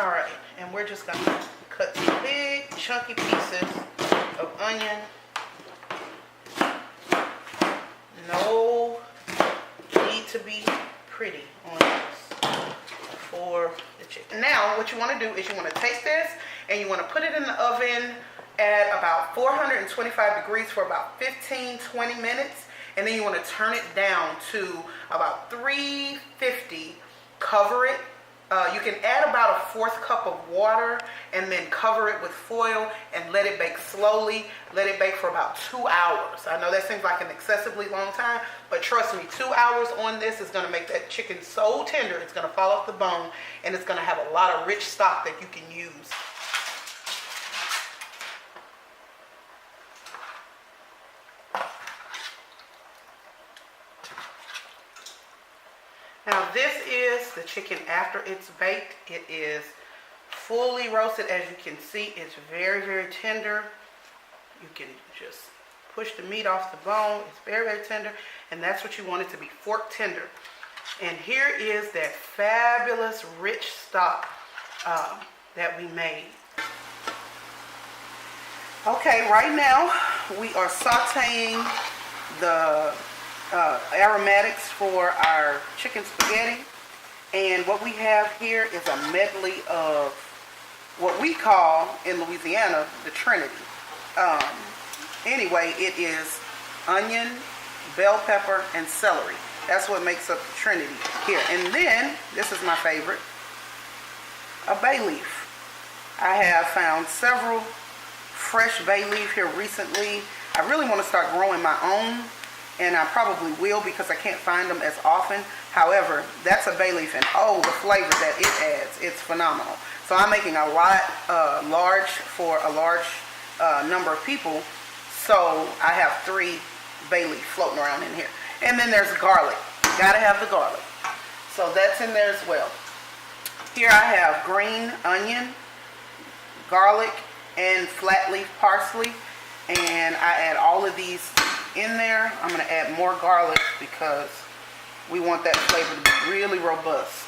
All right, and we're just gonna cut some big chunky pieces of onion. No need to be pretty on this for the chicken. Now, what you want to do is you want to take this and you want to put it in the oven at about 425 degrees for about 15-20 minutes, and then you want to turn it down to about 350. Cover it. You can add about a 1/4 cup of water and then cover it with foil and let it bake slowly. Let it bake for about 2 hours. I know that seems like an excessively long time, but trust me, 2 hours on this is going to make that chicken so tender it's going to fall off the bone, and it's going to have a lot of rich stock that you can use. Now this is the chicken after it's baked. It is fully roasted. As you can see, it's very, very tender. You can just push the meat off the bone. It's very, very tender, and that's what you want it to be, fork tender. And here is that fabulous rich stock that we made. Okay, right now we are sauteing the aromatics for our chicken spaghetti, and what we have here is a medley of what we call in Louisiana the Trinity. Anyway, it is onion, bell pepper, and celery. That's what makes up the Trinity here. And then, this is my favorite, a bay leaf. I have found several fresh bay leaf here recently. I really want to start growing my own, and I probably will because I can't find them as often. However, that's a bay leaf, and oh, the flavor that it adds, it's phenomenal. So I'm making a lot large for a large number of people. So I have 3 bay leaf floating around in here. And then there's garlic. You gotta have the garlic. So that's in there as well. Here I have green onion, garlic, and flat leaf parsley. And I add all of these in there. I'm going to add more garlic because we want that flavor to be really robust.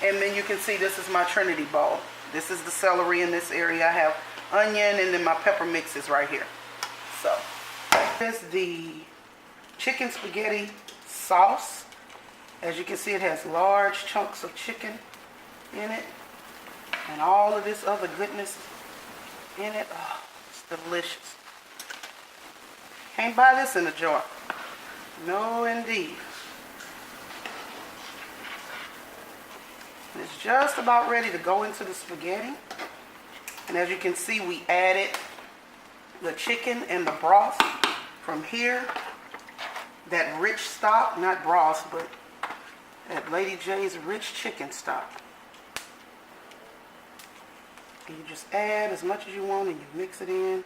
And then you can see this is my Trinity bowl. This is the celery in this area. I have onion, and then my pepper mix is right here. So here's the chicken spaghetti sauce. As you can see, it has large chunks of chicken in it and all of this other goodness in it. Oh, it's delicious. Can't buy this in a jar. No, indeed. It's just about ready to go into the spaghetti. And as you can see, we added the chicken and the broth from here. That rich stock, not broth, but that Lady J's rich chicken stock. And you just add as much as you want and you mix it in.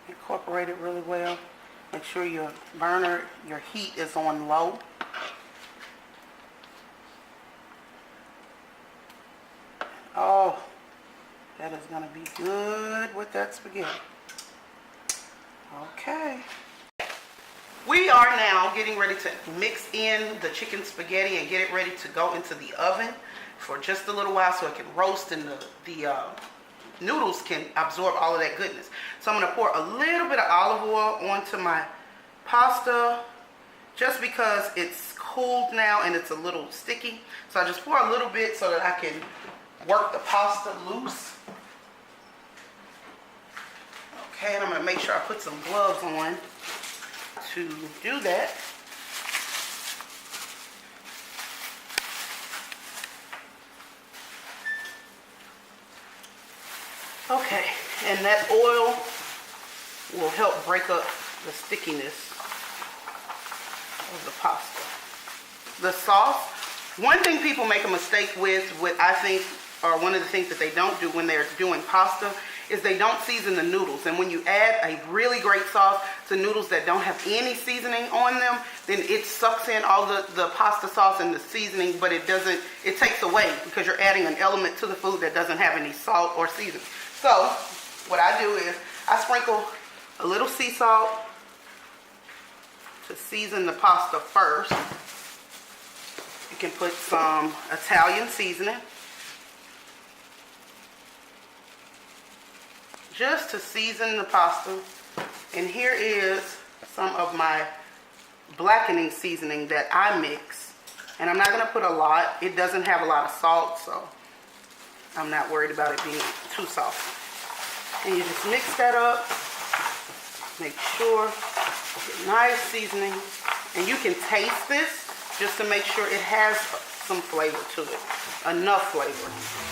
Incorporate it really well. Make sure your burner, your heat is on low. Oh, that is going to be good with that spaghetti. Okay. We are now getting ready to mix in the chicken spaghetti and get it ready to go into the oven for just a little while so it can roast and the noodles can absorb all of that goodness. So I'm going to pour a little bit of olive oil onto my pasta just because it's cooled now and it's a little sticky. So I just pour a little bit so that I can work the pasta loose. Okay, and I'm going to make sure I put some gloves on to do that. Okay, and that oil will help break up the stickiness of the pasta. The sauce, one thing people make a mistake with I think, or one of the things that they don't do when they're doing pasta, is they don't season the noodles. And when you add a really great sauce to noodles that don't have any seasoning on them, then it sucks in all the pasta sauce and the seasoning, but it takes away because you're adding an element to the food that doesn't have any salt or seasoning. So what I do is I sprinkle a little sea salt to season the pasta first. You can put some Italian seasoning. just to season the pasta. And here is some of my blackening seasoning that I mix. And I'm not going to put a lot. It doesn't have a lot of salt, so I'm not worried about it being too salty. And you just mix that up. Make sure, get nice seasoning. And you can taste this just to make sure it has some flavor to it. Enough flavor.